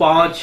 5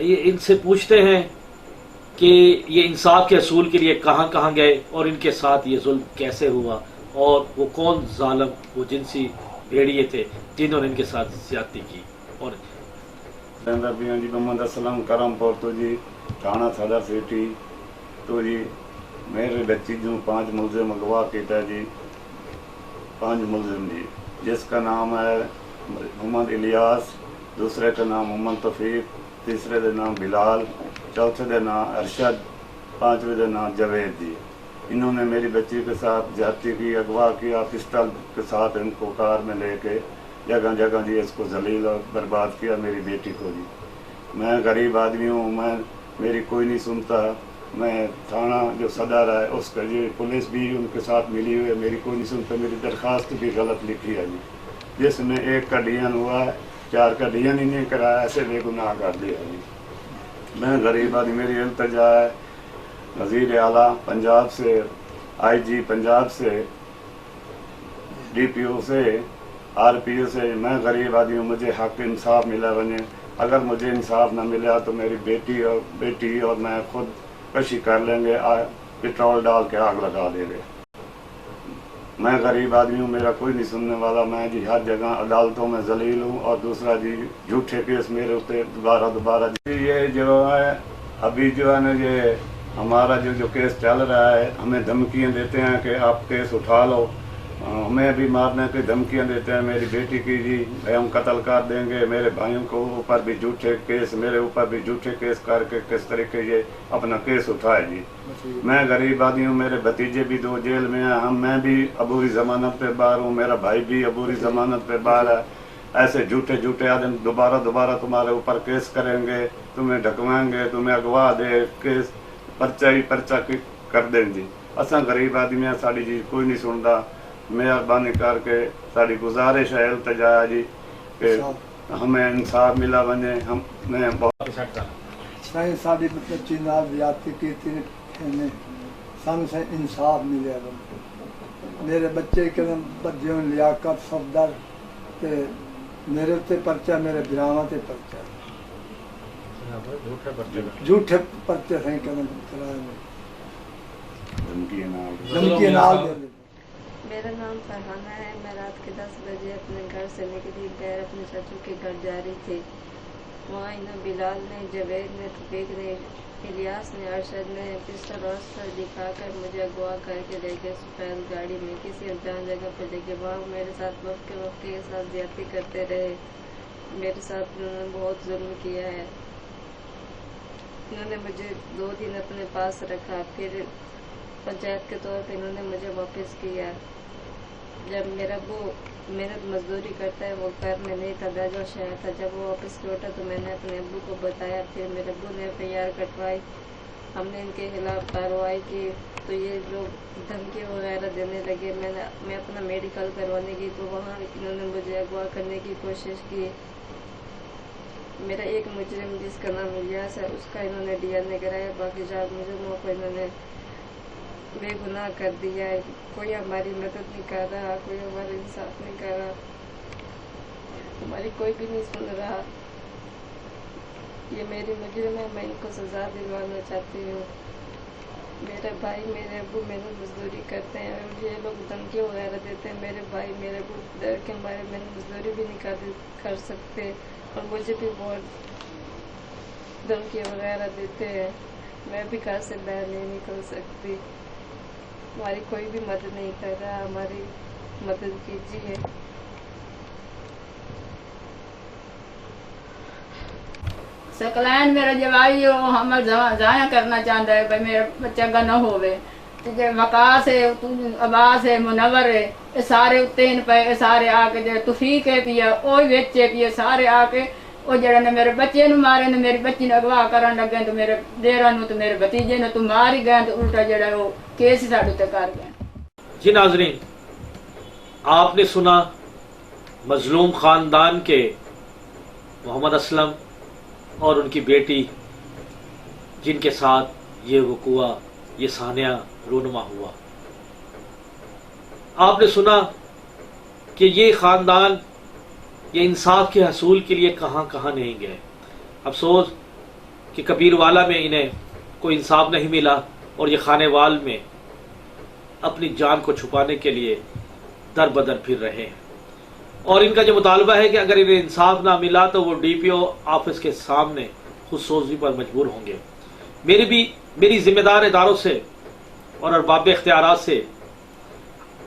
ان سے پوچھتے ہیں کہ یہ انصاف کے حصول کے لیے کہاں کہاں گئے اور ان کے ساتھ یہ ظلم کیسے ہوا، اور وہ کون ظالم وہ جنسی بھیڑیے تھے جنہوں نے ان کے ساتھ زیادتی کی۔ اور جی محمد اسلم کرم پور تو جی تھانہ صدر سٹی تو جی میرے بچی جو 5 ملزم اغوا کیتا ہے جی، 5 ملزم جی، جس کا نام ہے محمد الیاس، دوسرے کا نام محمد توفیق، تیسرے کا نام بلال، چوتھے کا نام ارشد، 5ویں کا نام جاوید جی۔ انہوں نے میری بچی کے ساتھ زیادتی کی، اغوا کیا، پسٹل کے ساتھ ان کو کار میں لے کے جگہ جگہ جی اس کو ذلیل اور برباد کیا میری بیٹی کو جی۔ میں غریب آدمی ہوں، میری کوئی نہیں سنتا، میں تھانہ جو صدر ہے اس کا جی پولیس بھی ان کے ساتھ ملی ہوئی ہے، میری کوئی نہیں سنتا، میری درخواست بھی غلط لکھی ہے جی، جس میں 1 کا ڈی این ہوا ہے، 4 کا ڈی این ہی نہیں کرایا، ایسے بے گناہ کر دیا جی۔ میں غریب آدمی، میری التجا ہے وزیر اعلیٰ پنجاب سے، آئی جی پنجاب سے، ڈی پی او سے، آر پی او سے، میں غریب آدمی ہوں، مجھے حق انصاف ملا بنے۔ اگر مجھے انصاف نہ ملا تو میری بیٹی اور میں خود کشی کر لیں گے، پٹرول ڈال کے آگ لگا دیں گے۔ میں غریب آدمی ہوں، میرا کوئی نہیں سننے والا، میں جی ہر جگہ عدالتوں میں ذلیل ہوں، اور دوسرا جی جھوٹے کیس میرے اوپر دوبارہ جی، یہ جو ہے ابھی جو ہے نا یہ ہمارا جو کیس چل رہا ہے، ہمیں دھمکیاں دیتے ہیں کہ آپ کیس اٹھا لو، ہمیں بھی مارنے کی دھمکیاں دیتے ہیں، میری بیٹی کی جی ہم قتل کر دیں گے، میرے بھائیوں کو اوپر بھی جھوٹے کیس، میرے اوپر بھی جھوٹے کیس کر کے کس طریقے یہ اپنا کیس اٹھائے جی۔ میں غریب آدمی ہوں، میرے بھتیجے بھی 2 جیل میں ہیں، میں بھی عبوری ضمانت پہ باہر ہوں، میرا بھائی بھی عبوری ضمانت پہ باہر ہے۔ ایسے جھوٹے آدمی دوبارہ تمہارے اوپر کیس کریں گے، تمہیں ڈھکوائیں گے، تمہیں اغوا دے کیس پرچہ کر دیں جی۔ اساں غریب آدمی ہیں، ساڑی جی کوئی نہیں سنتا، مہربانی کر کے ساری گزارش ہے، التجا ہے جی کہ ہمیں انصاف ملا بنے۔ میں بہت ساری بچی نال زیادتی کی سن سے انصاف ملے، میرے بچے کے بدیوں لیاقت صفدر تے میرے تے پرچہ، میرے براواں تے پرچہ، جھوٹے پرچے ہیں کرائے دھمکی نال دے۔ میرا نام فرحانہ ہے، میں رات کے 10 بجے اپنے گھر سے نکلی، غیر اپنے چچو کے گھر جا رہی تھی۔ وہاں انہیں بلال نے، جاوید نے، توفیق نے، الیاس نے، ارشد نے پسٹل اور اسٹر دکھا کر مجھے اغوا کر کے لے گئے سفید گاڑی میں، کسی انجان جگہ پہ لے گئے۔ وہاں میرے ساتھ وقت کے ساتھ زیادتی کرتے رہے، میرے ساتھ انہوں نے بہت ظلم کیا ہے۔ انہوں نے مجھے 2 دن اپنے پاس رکھا، پھر پنچایت کے طور پہ انہوں نے مجھے واپس کیا۔ جب میرا ابو محنت مزدوری کرتا ہے، وہ گھر میں نہیں تھا، بیجا شہر تھا، جب وہ واپس لوٹا تو میں نے اپنے ابو کو بتایا، پھر میرے ابو نے FIR کٹوائی، ہم نے ان کے خلاف کارروائی کی، تو یہ لوگ دھمکی وغیرہ دینے لگے۔ میں اپنا میڈیکل کروانے گئی تو وہاں انہوں نے مجھے اغوا کرنے کی کوشش کی۔ میرا ایک مجرم جس کا نام الیاس ہے، اس کا انہوں نے DNA کرایا، باقی 4 مجرموں کو انہوں نے بے گناہ کر دیا ہے۔ کوئی ہماری مدد نہیں کر رہا، کوئی ہمارا انصاف نہیں کر رہا، ہماری کوئی بھی نہیں سن رہا۔ یہ میری مجرم ہے، میں ان کو سزا دلوانا چاہتی ہوں۔ میرے بھائی، میرے ابو محنت مزدوری کرتے ہیں، اور یہ لوگ دھمکی وغیرہ دیتے ہیں۔ میرے بھائی، میرے ابو ڈر کے ہمارے محنت مزدوری بھی نہیں کر سکتے، اور مجھے بھی بہت دھمکی وغیرہ دیتے ہیں، میں بھی گھر سے باہر نہیں نکل سکتی۔ ہماری کوئی بھی مدد نہیں کر رہا، ہماری مدد کیجیے۔ سکلین میرا جوائی وہ ہمیں ضائع کرنا چاہتا ہے، بھائی میرا بچہ کا نہ ہوئے، وقاص ہے، عباس ہے، منور ہے، یہ سارے اتین پہ، سارے آ کے جو توفیق ہے پیا، وہ بچے پیا، سارے آ کے وہ جڑا نے میرے بچے نو مارے نے، میری بچی نے اغوا کرن لگے، تو میرے دیرا نو تو میرے بھتیجے نو تو مار ہی گئے، تو الٹا جڑا وہ کیس ساڈے تے کر گئے۔ جی ناظرین، آپ نے سنا مظلوم خاندان کے محمد اسلم اور ان کی بیٹی جن کے ساتھ یہ وقوع، یہ سانحہ رونما ہوا۔ آپ نے سنا کہ یہ خاندان یہ انصاف کے حصول کے لیے کہاں کہاں نہیں گئے۔ افسوس کہ کبیر والا میں انہیں کوئی انصاف نہیں ملا اور یہ خانے وال میں اپنی جان کو چھپانے کے لیے در بدر پھر رہے ہیں، اور ان کا جو مطالبہ ہے کہ اگر انہیں انصاف نہ ملا تو وہ ڈی پی او آفس کے سامنے خود سوزی پر مجبور ہوں گے۔ میری ذمہ دار اداروں سے اور ارباب اختیارات سے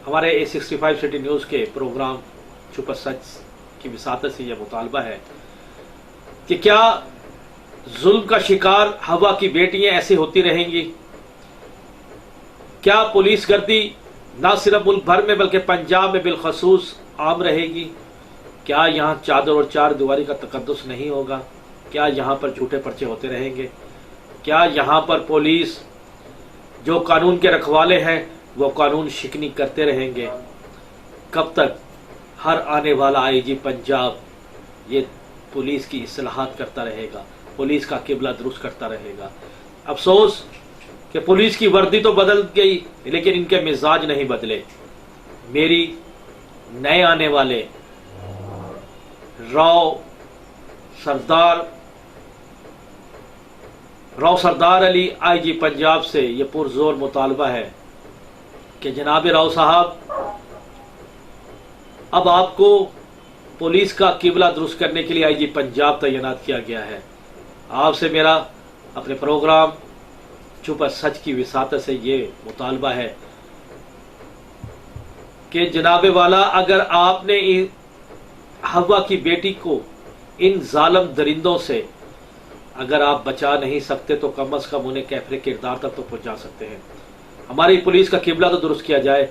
ہمارے A65 سٹی نیوز کے پروگرام چھپا سچ کی وساطت سے یہ مطالبہ ہے کہ کیا ظلم کا شکار ہوا کی بیٹیاں ایسے ہوتی رہیں گی؟ کیا پولیس گردی نہ صرف ملک بھر میں بلکہ پنجاب میں بالخصوص عام رہے گی؟ کیا یہاں چادر اور چار دیواری کا تقدس نہیں ہوگا؟ کیا یہاں پر جھوٹے پرچے ہوتے رہیں گے؟ کیا یہاں پر پولیس جو قانون کے رکھوالے ہیں وہ قانون شکنی کرتے رہیں گے؟ کب تک ہر آنے والا آئی جی پنجاب یہ پولیس کی اصلاحات کرتا رہے گا، پولیس کا قبلہ درست کرتا رہے گا؟ افسوس کہ پولیس کی وردی تو بدل گئی لیکن ان کے مزاج نہیں بدلے۔ میری نئے آنے والے راؤ سردار علی آئی جی پنجاب سے یہ پرزور مطالبہ ہے کہ جناب راؤ صاحب، اب آپ کو پولیس کا قبلہ درست کرنے کے لیے آئی جی پنجاب تعینات کیا گیا ہے۔ آپ سے میرا اپنے پروگرام چھپا سچ کی وساطت سے یہ مطالبہ ہے کہ جناب والا، اگر آپ نے ہوا کی بیٹی کو ان ظالم درندوں سے اگر آپ بچا نہیں سکتے تو کم از کم انہیں کیفر کردار تک تو پہنچا سکتے ہیں۔ ہماری پولیس کا قبلہ تو درست کیا جائے۔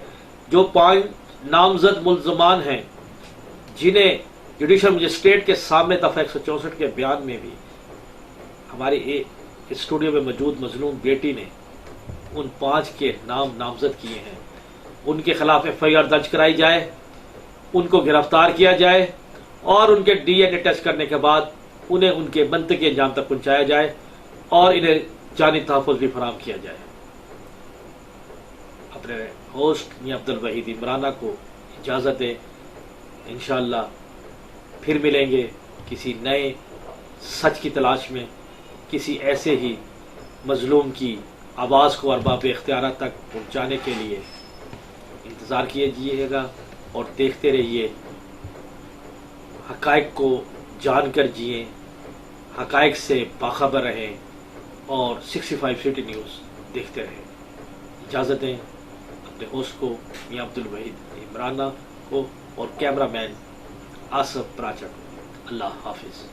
جو 5 نامزد ملزمان ہیں جنہیں جوڈیشل مجسٹریٹ کے سامنے دفعہ 164 کے بیان میں بھی ہماری اسٹوڈیو میں موجود مظلوم بیٹی نے ان 5 کے نام نامزد کیے ہیں، ان کے خلاف FIR درج کرائی جائے، ان کو گرفتار کیا جائے اور ان کے DNA ٹیسٹ کرنے کے بعد انہیں ان کے منطقی انجام تک پہنچایا جائے اور انہیں جانی تحفظ بھی فراہم کیا جائے۔ اپنے ہوسٹ میاں عبدالوحید عمرانہ کو اجازت دیں، انشاءاللہ پھر ملیں گے کسی نئے سچ کی تلاش میں، کسی ایسے ہی مظلوم کی آواز کو ارباب اختیارات تک پہنچانے کے لیے۔ انتظار کیجیے گا اور دیکھتے رہیے، حقائق کو جان کر جئیں، حقائق سے باخبر رہیں اور 65 سٹی نیوز دیکھتے رہیں۔ اجازت دیں اپنے ہوسٹ کو میاں عبدالوحید عمرانہ کو اور کیمرہ مین آصف پراچا کو۔ اللہ حافظ۔